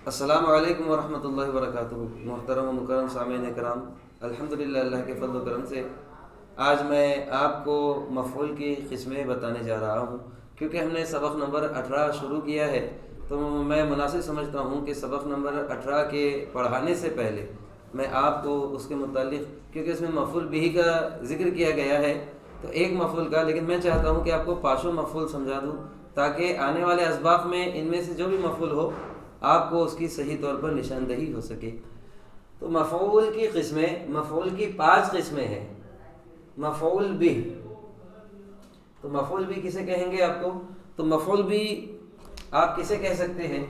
السلام علیکم ورحمۃ اللہ وبرکاتہ۔ محترم و مکرم سامعین کرام، الحمدللہ اللہ کے فضل و کرم سے آج میں آپ کو مفعول کی قسمیں بتانے جا رہا ہوں۔ کیونکہ ہم نے سبق نمبر 18 شروع کیا ہے تو میں مناسب سمجھتا ہوں کہ سبق نمبر 18 کے پڑھانے سے پہلے میں آپ کو اس کے متعلق، کیونکہ اس میں مفعول بھی کا ذکر کیا گیا ہے تو ایک مفعول کا، لیکن میں چاہتا ہوں کہ آپ کو پانچوں مفعول سمجھا دوں تاکہ آنے والے اسباق میں ان میں سے جو بھی مفعول ہو آپ کو اس کی صحیح طور پر نشاندہی ہو سکے۔ تو مفعول کی قسمیں، مفعول کی 5 قسمیں ہیں۔ مفعول بھی، تو مفعول بھی کسے کہیں گے آپ کو؟ تو مفعول بھی آپ کسے کہہ سکتے ہیں؟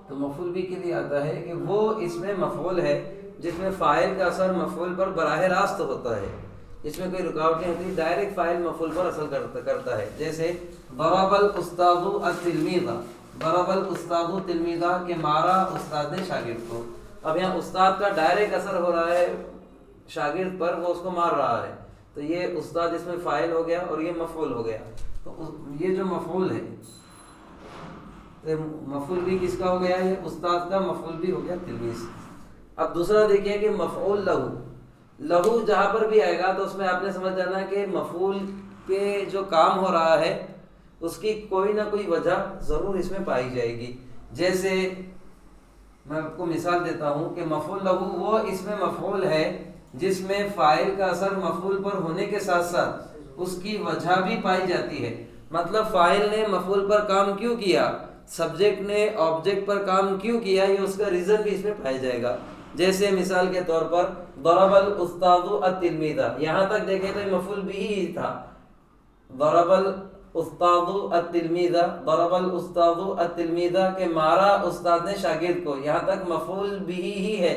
تو مفعول بھی کے لیے آتا ہے کہ وہ اس میں مفعول ہے جس میں فاعل کا اثر مفعول پر براہ راست ہوتا ہے، اس میں کوئی رکاوٹ نہیں ہوتی، ڈائریکٹ فاعل مفعول پر اثر کرتا ہے۔ جیسے ضرب الاستاذ التلمیذ، ضرب الاستاذ تلمیذہ، کہ مارا استاد نے شاگرد کو۔ اب یہاں استاد کا ڈائریکٹ اثر ہو رہا ہے شاگرد پر، وہ اس کو مار رہا ہے، تو یہ استاد اس میں فاعل ہو گیا اور یہ مفعول ہو گیا۔ تو یہ جو مفعول ہے، مفعول بھی کس کا ہو گیا؟ یہ استاد کا مفعول بھی ہو گیا تلمیذ۔ اب دوسرا دیکھیے کہ مفعول لہو، لہو جہاں پر بھی آئے گا تو اس میں آپ نے سمجھ جانا ہے کہ مفعول پہ جو کام ہو رہا ہے اس کی کوئی نہ کوئی وجہ ضرور اس میں پائی جائے گی۔ جیسے میں آپ کو مثال دیتا ہوں کہ مفعول لہو وہ اس میں مفعول ہے جس میں فاعل کا اثر مفعول پر ہونے کے ساتھ ساتھ اس کی وجہ بھی پائی جاتی ہے۔ مطلب فاعل نے مفعول پر کام کیوں کیا، سبجیکٹ نے آبجیکٹ پر کام کیوں کیا، یہ اس کا ریزن بھی اس میں پایا جائے گا۔ جیسے مثال کے طور پر ضرب الاستاذ التلمیذ، یہاں تک دیکھیں تو یہ مفعول بھی ہی تھا۔ ضرب الاستاذ التلمیذ، ضرب الاستاذ التلمیذ، کہ مارا استاد نے شاگرد کو، یہاں تک مفعول بھی ہی ہے،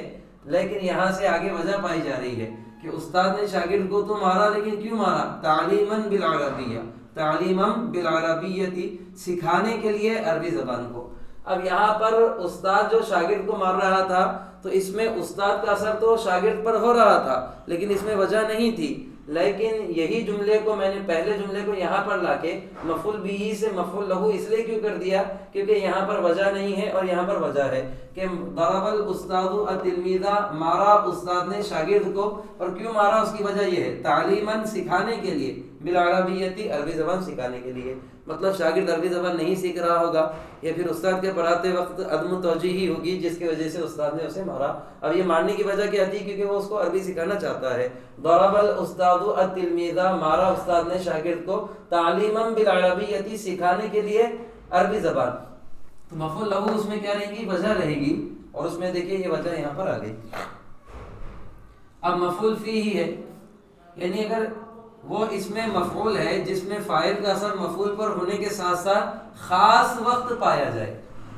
لیکن یہاں سے آگے وجہ پائی جا رہی ہے کہ استاد نے شاگرد کو تو مارا، لیکن کیوں مارا؟ تعلیما بالعربیہ، تعلیما بالعربیۃ، سکھانے کے لیے عربی زبان کو۔ اب یہاں پر استاد جو شاگرد کو مار رہا تھا تو اس میں استاد کا اثر تو شاگرد پر ہو رہا تھا لیکن اس میں وجہ نہیں تھی، لیکن یہی جملے کو میں نے پہلے جملے کو یہاں پر لا کے مفعول بھی سے مفعول لہو اس لیے کیوں کر دیا کیونکہ یہاں پر وجہ نہیں ہے اور یہاں پر وجہ ہے کہ ضرب الاستاذ التلمیذ، مارا استاد نے شاگرد کو، اور کیوں مارا اس کی وجہ یہ ہے تعلیما، سکھانے کے لیے، بالعربیۃ، عربی زبان سکھانے کے لیے۔ مطلب شاگرد عربی زبان نہیں سیکھ رہا ہوگا یا پھر استاد کے پڑھاتے وقت عدم توجہی ہوگی جس کی وجہ سے استاد نے اسے مارا۔ اب یہ مارنے کی وجہ کیا تھی؟ کیونکہ وہ اس کو عربی سکھانا چاہتا ہے۔ ضرب الاستاذ التلمیذ، مارا استاد نے شاگرد کو، تعلیما بالعربیۃ، سکھانے کے لیے عربی زبان۔ تو مفعول لہو اس میں کیا رہے گی؟ وجہ رہے گی، اور اس میں دیکھیے یہ وجہ یہاں پر آ گئی۔ اب مفعول فی ہی ہے، یعنی اگر وہ اس میں مفعول ہے جس میں فاعل کا اثر مفعول پر ہونے کے ساتھ ساتھ خاص وقت پایا جائے،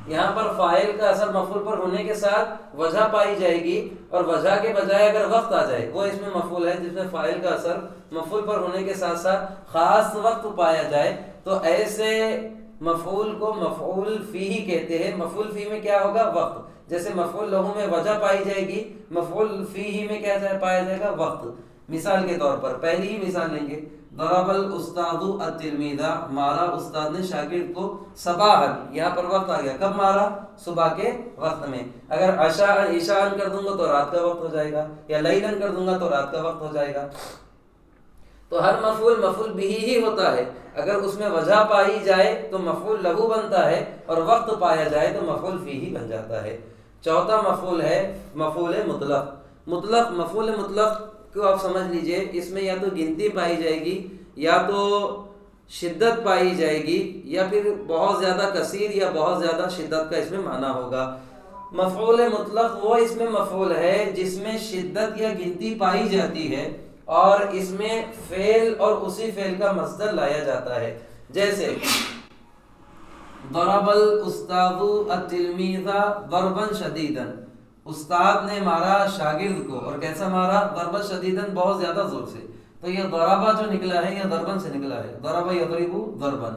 یہاں پر فاعل کا اثر مفعول پر ہونے کے ساتھ وجہ پائی جائے گی، اور وجہ کے بجائے اگر وقت آ جائے، وہ اس میں مفعول ہے جس میں فاعل کا اثر مفعول پر ہونے کے ساتھ ساتھ خاص وقت پایا جائے، تو ایسے مفعول کو مفعول فی ہی کہتے ہیں۔ مفعول فی میں کیا ہوگا؟ وقت۔ جیسے مفعول لہو میں وجہ پائی جائے گی، مفعول فی ہی میں کیا پایا جائے گا؟ وقت۔ مثال کے طور پر پہلی ہی مثال لیں گے، ضرب الاستاذ التلمیذ، مارا استاد نے شاگرد کو، صباحا، یہاں پر وقت آ گیا، کب مارا؟ صبح کے وقت میں۔ اگر عشاء کر دوں گا تو رات کا وقت ہو جائے گا، یا لیلاً کر دوں گا تو رات کا وقت ہو جائے گا۔ تو ہر مفعول مفعول بھی ہی ہوتا ہے، اگر اس میں وجہ پائی جائے تو مفعول لہو بنتا ہے، اور وقت پایا جائے تو مفعول فی ہی بن جاتا ہے۔ چوتھا مفعول ہے مفعول مطلق۔ مطلق، مفعول مطلق کو آپ سمجھ لیجئے، اس میں یا تو گنتی پائی جائے گی، یا تو شدت پائی جائے گی، یا پھر بہت زیادہ کثیر یا بہت زیادہ شدت کا اس میں معنی ہوگا۔ مفعول مطلق وہ اس میں مفعول ہے جس میں شدت یا گنتی پائی جاتی ہے اور اس میں فعل اور اسی فعل کا مصدر لایا جاتا ہے۔ جیسے ضرب الاستاذ التلمیذ ضربا شدیدا، استاد نے مارا شاگرد کو، اور کیسا مارا؟ ضربا شدیدا، بہت زیادہ زور سے۔ تو یہ ضربا جو نکلا ہے یہ ضربن سے نکلا ہے، ضرب یضرب ضربا۔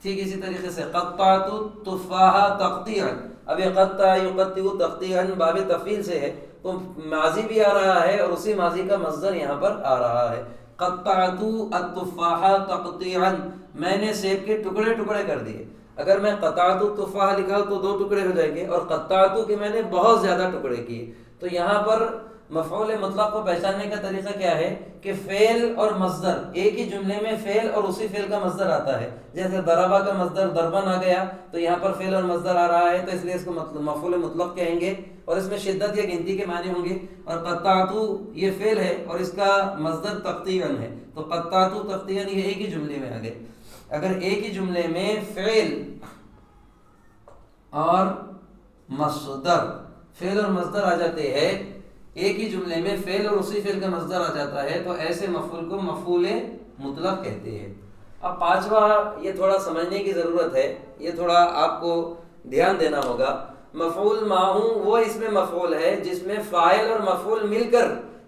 ٹھیک اسی طریقے سے قطعت التفاح تقطیعا، اب یہ قطع یقطع تقطیعا باب تفعیل سے ہے تو ماضی بھی آ رہا ہے اور اسی ماضی کا مصدر یہاں پر آ رہا ہے۔ قطعت التفاح تقطیعا، میں نے سیب کے ٹکڑے ٹکڑے کر دیے۔ اگر میں قطعت التفاح لکھا تو 2 ٹکڑے ہو جائیں گے، اور قطعت کہ میں نے بہت زیادہ ٹکڑے کیے۔ تو یہاں پر مفعول مطلق کو پہچاننے کا طریقہ کیا ہے کہ فعل اور مصدر، ایک ہی جملے میں فعل اور اسی فعل کا مصدر آتا ہے۔ جیسے ضربہ کا مصدر ضربن آ گیا تو یہاں پر فعل اور مصدر آ رہا ہے، تو اس لیے اس کو مفعول مطلق کہیں گے، اور اس میں شدت یا گنتی کے معنی ہوں گے۔ اور قطعت یہ فعل ہے اور اس کا مصدر تقطیعا ہے، تو قطعت تقطیعا یہ ایک ہی جملے میں آ گئے۔ اگر ایک ہی جملے میں فعل اور مصدر، فعل اور مصدر آ جاتے ہیں، ایک ہی جملے میں فعل اور اسی فعل کا مصدر آ جاتا ہے، تو ایسے مفعول کو مفعول مطلق کہتے ہیں۔ اب 5واں یہ تھوڑا سمجھنے کی ضرورت ہے، یہ تھوڑا آپ کو دھیان دینا ہوگا۔ مفعول معہ وہ اس میں مفعول ہے جس میں فاعل اور مفعول مل کر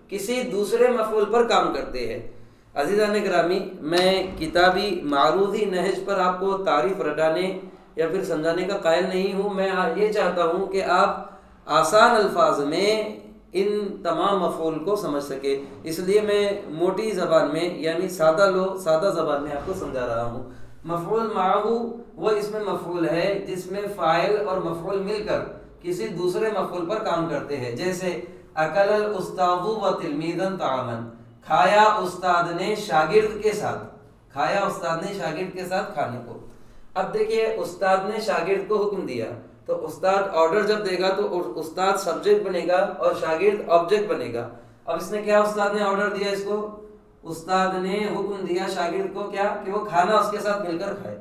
کسی دوسرے مفعول پر کام کرتے ہیں۔ عزیزان گرامی، میں کتابی معروضی نہج پر آپ کو تعریف رٹانے یا پھر سمجھانے کا قائل نہیں ہوں۔ میں یہ چاہتا ہوں کہ آپ آسان الفاظ میں ان تمام مفعول کو سمجھ سکے، اس لیے میں موٹی زبان میں یعنی سادہ زبان میں آپ کو سمجھا رہا ہوں۔ مفعول معہ وہ اس میں مفعول ہے جس میں فاعل اور مفعول مل کر کسی دوسرے مفعول پر کام کرتے ہیں۔ جیسے اکل الاستاذ و تلمیذا طعاما، کھایا استاد نے شاگرد کے ساتھ، کھایا استاد نے شاگرد کے ساتھ کھانے کو۔ اب دیکھیے، استاد نے شاگرد کو حکم دیا، تو استاد آرڈر جب دے گا تو استاد سبجیکٹ بنے گا اور شاگرد آبجیکٹ بنے گا۔ اب اس نے کیا، استاد نے آرڈر دیا، اس کو استاد نے حکم دیا شاگرد کو کیا کہ وہ کھانا اس کے ساتھ مل کر کھائے،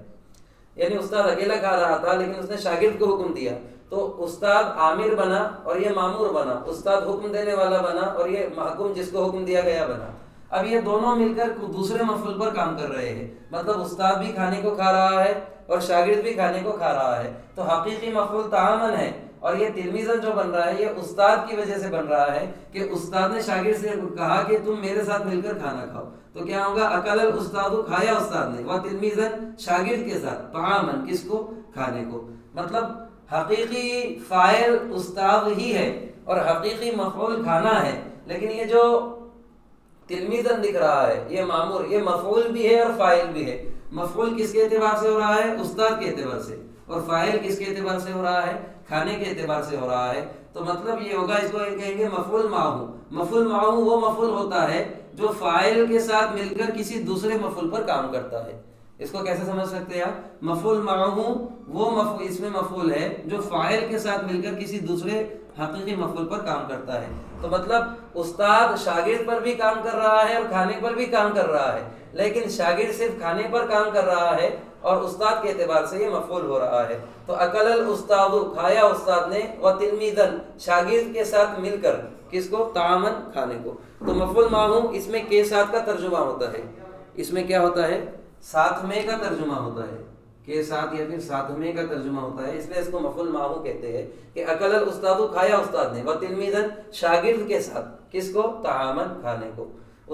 یعنی استاد اکیلا کھا رہا تھا لیکن اس نے شاگرد کو حکم دیا، تو استاد عامر بنا اور یہ مامور بنا، استاد حکم دینے والا بنا اور یہ محکوم جس کو حکم دیا گیا بنا۔ اب یہ دونوں مل کر دوسرے مفعول پر کام کر رہے ہیں، مطلب استاد بھی کھانے کو کھا رہا ہے اور شاگرد بھی کھانے کو کھا رہا ہے، تو حقیقی مفعول طعامن ہے، اور یہ تلمیذاً جو بن رہا ہے یہ استاد کی وجہ سے بن رہا ہے کہ استاد نے شاگرد سے کہا کہ تم میرے ساتھ مل کر کھانا کھاؤ، تو کیا ہوگا، اکل الاستاذ، کھایا استاد نے، و تلمیذاً، شاگرد کے ساتھ، طعامن، کس کو، کھانے کو۔ مطلب حقیقی فاعل استاد ہی ہے اور حقیقی مفعول کھانا ہے، لیکن یہ جو تلمیذاً دکھ رہا ہے یہ مامور، یہ مفعول بھی ہے اور فاعل بھی ہے۔ مفعول کس کے اعتبار سے ہو رہا ہے، استاد کے اعتبار سے، اور فاعل کس کے اعتبار سے ہو رہا ہے، کھانے کے اعتبار سے ہو رہا ہے۔ تو مطلب یہ ہوگا، اس کو کہیں گے مفعول معہ۔ مفعول معہ وہ مفعول ہوتا ہے جو فاعل کے ساتھ مل کر کسی دوسرے مفعول پر کام کرتا ہے۔ اس کو کیسے سمجھ سکتے ہیں آپ، مفعول معہ وہ مفعول، اس میں مفعول ہے جو فاعل کے ساتھ مل کر کسی دوسرے حقیقی مفعول پر کام کرتا ہے۔ تو مطلب استاد شاگرد پر بھی کام کر رہا ہے اور کھانے پر بھی کام کر رہا ہے، لیکن شاگرد صرف کھانے پر کام کر رہا ہے اور استاد کے اعتبار سے یہ مفعول ہو رہا ہے۔ تو اکل الاستاذ، کھایا استاد نے، و تلمیذاً، شاگرد کے ساتھ مل کر، کس کو، طعامن، کھانے کو۔ تو مفعول معہ اس میں کے ساتھ کا ترجمہ ہوتا ہے، اس میں کیا ہوتا ہے، ساتھ میں کا ترجمہ ہوتا ہے، کے ساتھ یا پھر ساتھ میں کا ترجمہ ہوتا ہے، اس لیے اس کو مفعول معہ کہتے ہیں کہ اکل الاستاذ، کھایا استاد نے، و تلمیذاً، شاگرد کے ساتھ، کس کو، طعامن، کھانے کو۔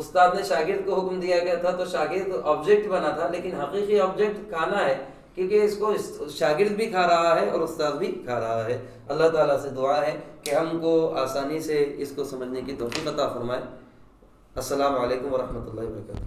استاد نے شاگرد کو حکم دیا گیا تھا تو شاگرد آبجیکٹ بنا تھا، لیکن حقیقی آبجیکٹ کھانا ہے، کیونکہ اس کو شاگرد بھی کھا رہا ہے اور استاد بھی کھا رہا ہے۔ اللہ تعالیٰ سے دعا ہے کہ ہم کو آسانی سے اس کو سمجھنے کی توفیق عطا فرمائے۔ السلام علیکم ورحمۃ اللہ وبرکاتہ۔